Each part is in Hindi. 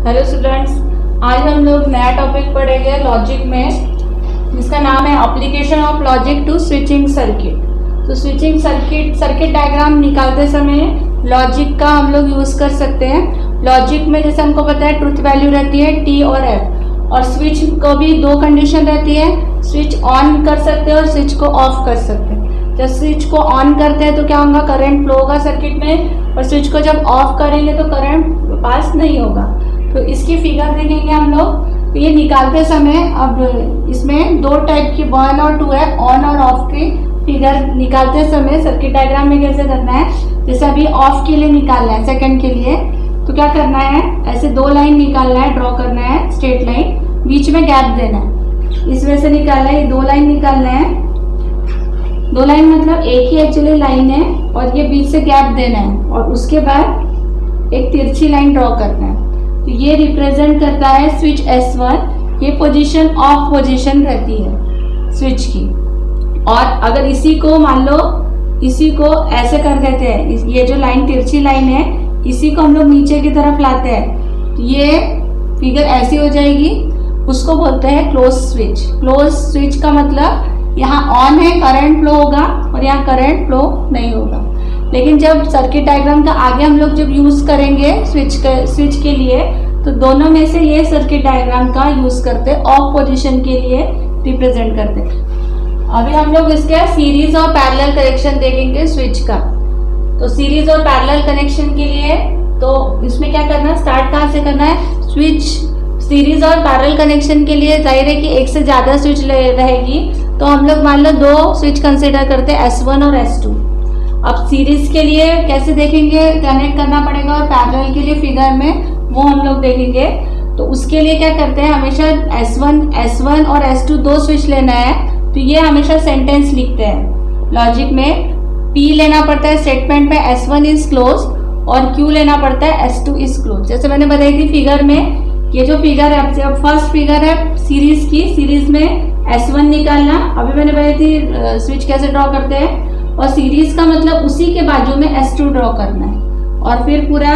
हेलो स्टूडेंट्स, आज हम लोग नया टॉपिक पढ़ेंगे लॉजिक में, जिसका नाम है application of logic to switching circuit. तो स्विचिंग सर्किट डायग्राम निकालते समय लॉजिक का हम लोग यूज कर सकते हैं। लॉजिक में जैसे हमको पता है ट्रुथ वैल्यू रहती है T और F, और स्विच को भी दो कंडीशन रहती है, स्विच ऑन कर सकते हैं और स्विच को ऑफ कर सकते हैं। जब स्विच को ऑन करते हैं तो क्या होगा, करंट फ्लो होगा सर्किट में, और स्विच को जब ऑफ करेंगे तो करंट पास नहीं होगा। तो इसकी फिगर देखेंगे हम लोग। तो ये निकालते समय अब इसमें दो टाइप की 1 और 2 है, ऑन और ऑफ की फिगर निकालते समय सर्किट डायग्राम में कैसे करना है। जैसे अभी ऑफ के लिए निकालना है, सेकंड के लिए, तो क्या करना है, ऐसे दो लाइन निकालना है, ड्रॉ करना है स्ट्रेट लाइन, बीच में गैप देना है, इस वजह से निकालना है। ये दो लाइन निकालना है, दो लाइन मतलब एक ही एक्चुअली लाइन है, और ये बीच से गैप देना है, और उसके बाद एक तिरछी लाइन ड्रॉ करना है। तो ये रिप्रेजेंट करता है स्विच S1। ये पोजीशन ऑफ पोजीशन रहती है स्विच की। और अगर इसी को मान लो, इसी को ऐसे कर देते हैं, ये जो लाइन तिरछी लाइन है, इसी को हम लोग नीचे की तरफ लाते हैं, तो ये फिगर ऐसी हो जाएगी। उसको बोलते हैं क्लोज स्विच। क्लोज स्विच का मतलब यहाँ ऑन है, करंट फ्लो होगा, और यहाँ करंट फ्लो नहीं होगा। लेकिन जब सर्किट डायग्राम का आगे हम लोग जब यूज करेंगे स्विच के लिए, तो दोनों में से ये सर्किट डायग्राम का यूज करते, ऑफ पोजीशन के लिए रिप्रेजेंट करते। अभी हम लोग इसके सीरीज और पैरेलल कनेक्शन देखेंगे स्विच का। तो सीरीज और पैरेलल कनेक्शन के लिए तो इसमें क्या करना है, स्टार्ट कहाँ से करना है, स्विच सीरीज और पैरेलल कनेक्शन के लिए जाहिर है कि एक से ज्यादा स्विच रहेगी, तो हम लोग मान लो दो स्विच कंसिडर करते हैं, S1 और S2। अब सीरीज के लिए कैसे देखेंगे, कनेक्ट करना पड़ेगा, और पैरेलल के लिए फिगर में वो हम लोग देखेंगे। तो उसके लिए क्या करते हैं, हमेशा S1 और S2 दो स्विच लेना है, तो ये हमेशा सेंटेंस लिखते हैं लॉजिक में। P लेना पड़ता है स्टेटमेंट में, S1 इज क्लोज, और Q लेना पड़ता है S2 इज क्लोज। जैसे मैंने बताई थी फिगर में, ये जो फिगर है, अब फर्स्ट फिगर है सीरीज की, सीरीज में S1 निकालना। अभी मैंने बताई थी स्विच कैसे ड्रॉ करते हैं, और सीरीज का मतलब उसी के बाजू में S2 ड्रॉ करना है। और फिर पूरा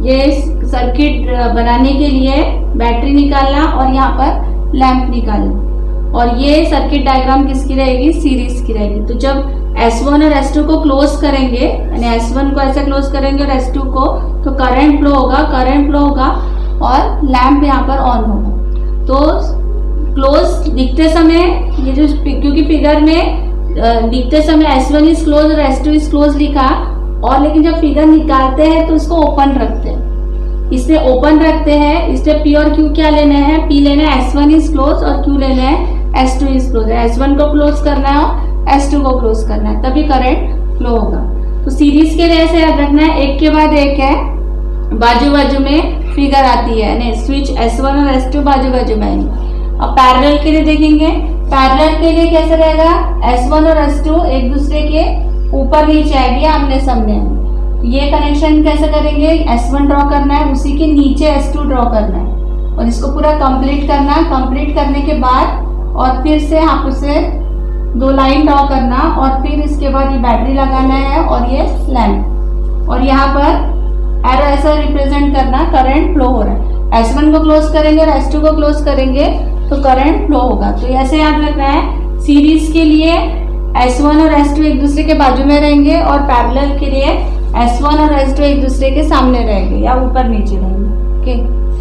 ये सर्किट बनाने के लिए बैटरी निकालना, और यहाँ पर लैंप निकालना। और ये सर्किट डायग्राम किसकी रहेगी, सीरीज की रहेगी। तो जब S1 और S2 को क्लोज करेंगे, यानी S1 को ऐसे क्लोज करेंगे और S2 को, तो करंट फ्लो होगा और लैंप यहाँ पर ऑन होगा। तो क्लोज दिखते समय ये जो, क्योंकि फिगर में लिखते समय S1 इज क्लोज और S2 इज क्लोज लिखा, और लेकिन जब फिगर निकालते हैं तो इसको ओपन रखते हैं। इसलिए ओपन रखते हैं, इसलिए P और Q क्या लेना है, P लेना है S1 इज क्लोज, और Q लेना है S2 इज क्लोज। S1 को क्लोज करना है और S2 को क्लोज करना है, तभी करंट फ्लो होगा। तो सीरीज के लिए ऐसे याद रखना है, एक के बाद एक है, बाजू बाजू में फिगर आती है, यानी स्विच S1 और S2 बाजू बाजू में आएंगे। अब पैरेलल के लिए देखेंगे, पैरेलल के लिए कैसे रहेगा, S1 और S2 एक दूसरे के ऊपर नीचे आएगी, आमने सामने। ये कनेक्शन कैसे करेंगे, S1 ड्रॉ करना है, उसी के नीचे S2 ड्रॉ करना है, और इसको पूरा कंप्लीट करना। कंप्लीट करने के बाद और फिर से यहाँ से दो लाइन ड्रॉ करना, और फिर इसके बाद ये बैटरी लगाना है, और ये लैंप, और यहाँ पर एरो ऐसा रिप्रेजेंट करना, करंट फ्लो हो रहा है। S1 को क्लोज करेंगे और S2 को क्लोज करेंगे तो करंट फ्लो होगा। तो ऐसे याद रखना है। सीरीज के लिए S1 और S2 एक दूसरे के बाजू में रहेंगे, और पैरेलल के लिए S1 और S2 एक दूसरे के सामने रहेंगे या ऊपर नीचे रहेंगे। ओके,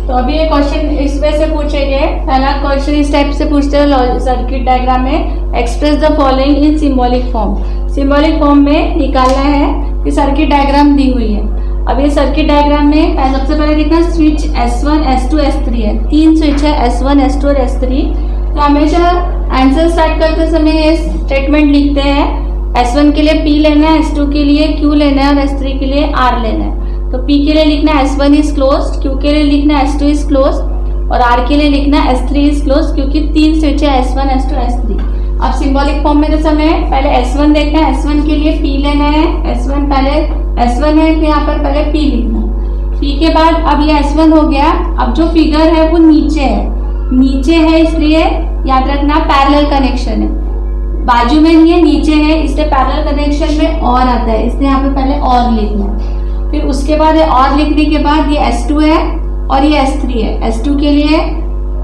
तो अभी ये क्वेश्चन इसमें से पूछेंगे। पहला क्वेश्चन इस टाइप से पूछते हैं सर्किट डायग्राम में, express the following in symbolic form. Symbolic form में निकालना है कि सर्किट डायग्राम दी हुई है। अब ये सर्किट डायग्राम में सबसे पहले देखना, स्विच S1, S2, S3 है, तीन स्विच है S1, S2 और S3। तो हमेशा आंसर स्टार्ट करते समय ये स्टेटमेंट लिखते हैं, S1 के लिए P लेना है, S2 के लिए Q लेना है, और S3 के लिए R लेना है। तो P के लिए लिखना है S1 इज क्लोज, Q के लिए लिखना है S2 इज क्लोज, और R के लिए लिखना है S3 इज क्लोज, क्योंकि तीन स्विच है S1, S2, S3। अब सिंबॉलिक फॉर्म में जैसे हमें पहले S1 देखना है, S1 के लिए P लेना है, S1 है, तो यहाँ पर पहले P लिखना। P के बाद अब ये S1 हो गया। अब जो फिगर है वो नीचे है, इसलिए याद रखना पैरेलल कनेक्शन है, बाजू में नहीं है, नीचे है, इसलिए पैरेलल कनेक्शन में और आता है, इसलिए यहाँ पे पहले और लिखना है। फिर उसके बाद और लिखने के बाद ये S2 है, और ये S3 है, S2 के लिए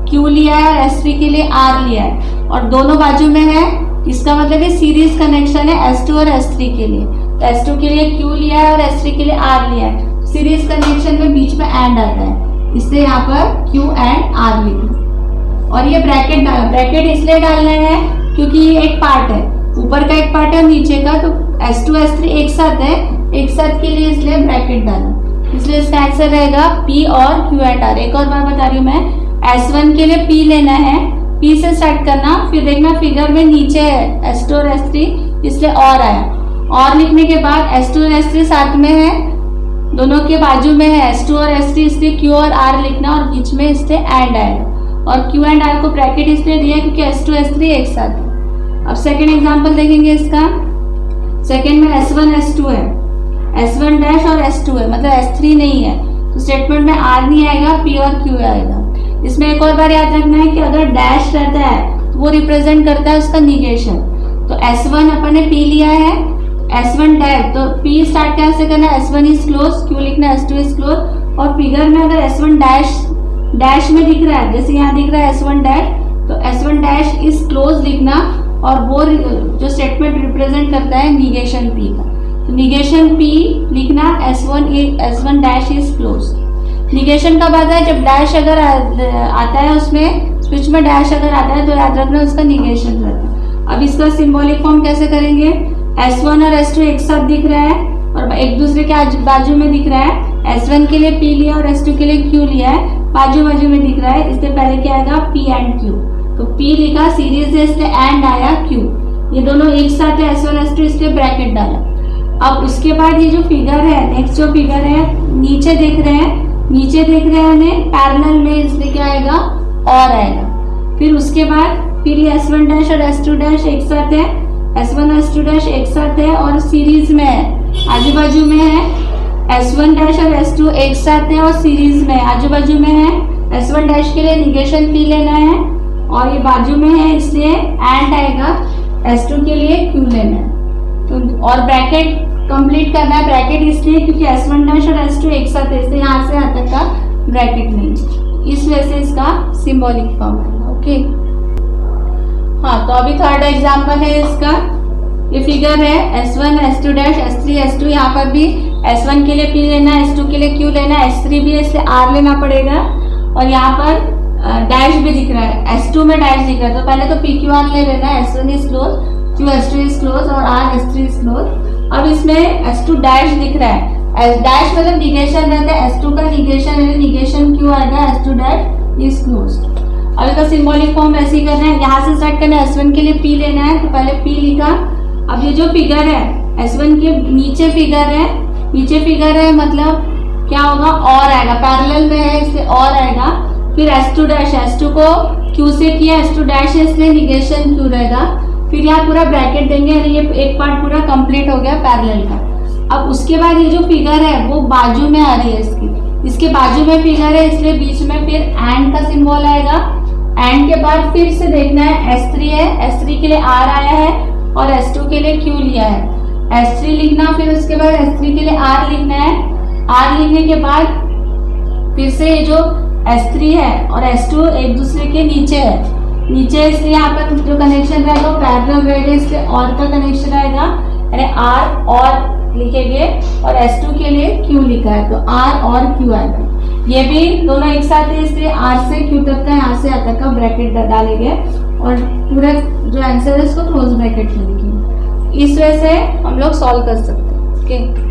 Q लिया है और S3 के लिए R लिया है और दोनों बाजू में है, इसका मतलब ये सीरीज कनेक्शन है S2 और S3 के लिए। तो S2 के लिए Q लिया है और S3 के लिए R लिया है, सीरीज कनेक्शन में बीच में एंड आता है, इसलिए यहाँ पर Q एंड R लिखा। और ये ब्रैकेट डाला, ब्रैकेट इसलिए डालना है क्योंकि ये एक पार्ट है, ऊपर का एक पार्ट है नीचे का, तो S2 S3 एक साथ है, एक साथ के लिए इसलिए ब्रैकेट डाला, इसलिए इसका आंसर रहेगा P और Q एंड R। एक और बार बता रही हूँ मैं, S1 के लिए P लेना है, P से स्टार्ट करना, फिर देखना फिगर में नीचे है S2 और S3, इसलिए और आया, और लिखने के बाद S2 और S3 साथ में है, दोनों के बाजू में है S2 और S3, इसलिए Q और R लिखना और बीच में इसलिए एंड आएगा, और Q एंड R को ब्रैकेट इसलिए दिया क्योंकि S2 S3 एक साथ है। अब सेकेंड एग्जाम्पल देखेंगे इसका। सेकेंड में S1 S2 है, S1 डैश और S2 है, मतलब S3 नहीं है, तो स्टेटमेंट में R नहीं आएगा, P और Q आएगा। इसमें एक और बार याद रखना है कि अगर डैश रहता है तो वो रिप्रेजेंट करता है उसका निगेशन। तो S1 अपन ने P लिया है, S1 डैश, तो P स्टार्ट कैसे करना है, S1 इज क्लोज, Q लिखना है, S2 इज क्लोज, और फिगर में अगर S1 डैश में दिख रहा है, जैसे यहाँ दिख रहा है S1 डैश, तो S1 डैश इज क्लोज लिखना, और वो जो स्टेटमेंट रिप्रेजेंट करता है निगेशन P का, तो निगेशन P लिखना, S1 dash is close. Negation कब आता है, जब डैश अगर आता है उसमें, स्विच में डैश अगर आता है तो याद रखना उसका निगेशन रहता है। अब इसका सिंबॉलिक फॉर्म कैसे करेंगे, S1 और S2 एक साथ दिख रहा है और एक दूसरे के बाजू में दिख रहा है, S1 के लिए P लिया और S2 के लिए Q लिया है, बाजू बाजू में दिख रहा है, इससे पहले क्या आएगा P एंड Q, तो P लिखा, सीरीज है इसलिए एंड आया Q, ये दोनों एक साथ है S1 S2, इसलिए ब्रैकेट डाला। अब उसके बाद ये जो फिगर है, नेक्स्ट जो फिगर है, नीचे देख रहे हैं पैरेलल में, इसलिए क्या आएगा और आएगा। फिर उसके बाद फिर ये S1 डैश और S2 डैश एक साथ है, S1 S2 डैश एक साथ है और सीरीज में है, आजू बाजू में है, S1 डैश और S2 एक साथ है और सीरीज में आजू बाजू में है, S1 डैश के लिए निगेशन P लेना है और ये बाजू में है इसलिए एंड आएगा, S2 के लिए Q लेना है, तो और ब्रैकेट कंप्लीट करना है, ब्रैकेट इसलिए क्योंकि S1 डैश और S2 एक साथ है, इसलिए यहाँ से यहाँ तक का ब्रैकेट नहीं, इस वजह से इसका सिंबॉलिक फॉर्म है। ओके, हाँ, तो अभी थर्ड एग्जांपल है इसका, ये फिगर है S1 S2 dash S3 S2, यहाँ पर भी S1 के लिए P लेना है, S2 के लिए Q लेना है, S3 भी है इसलिए R लेना पड़ेगा, और यहाँ पर डैश भी दिख रहा है, S2 में डैश दिख रहा है, तो पहले तो PQR ले लेना है, S1 is close, Q S2 is close और R S3 इज क्लोज। अब इसमें S2 डैश दिख रहा है, डैश मतलब निगेशन रहता है, S2 का निगेशन है, निगेशन Q आएगा, S2 डैश इज क्लोज। अब इसका सिंबॉलिक फॉर्म ऐसे ही करना है, यहाँ से स्टार्ट करना है, S1 के लिए P लेना है, तो पहले P लिखा। अब ये जो फिगर है S1 के नीचे फिगर है, मतलब क्या होगा, और आएगा, पैरेलल में है इसलिए और आएगा। फिर S2 डैश, S2 को Q से किया, S2 डैश है इसलिए निगेशन Q रहेगा, फिर यहाँ पूरा ब्रैकेट देंगे, ये एक पार्ट पूरा कंप्लीट हो गया पैरेलल का। अब उसके बाद ये जो फिगर है वो बाजू में आ रही है, इसके बाजू में फिगर है इसलिए बीच में फिर एंड का सिंबल आएगा। एंड के बाद फिर से देखना है, S3 है, S3 के लिए R आया है और S2 के लिए Q लिया है, S3 लिखना, फिर उसके बाद S3 के लिए R लिखना है, R लिखने के बाद फिर से ये जो S3 है और S2 एक दूसरे के नीचे है, इसलिए यहाँ पर जो कनेक्शन रहेगा वो पैरेलल रहेगा, इसलिए और का कनेक्शन आएगा, यानी R और लिखेंगे और S2 के लिए Q लिखा है तो R और Q आएगा। ये भी दोनों एक साथ है इसलिए R से Q तक का, यहाँ से यहाँ तक का ब्रैकेट डालेंगे और पूरा जो आंसर है इसको क्लोज ब्रैकेट में लिखेंगे। इस वजह से हम लोग सॉल्व कर सकते हैं। ओके।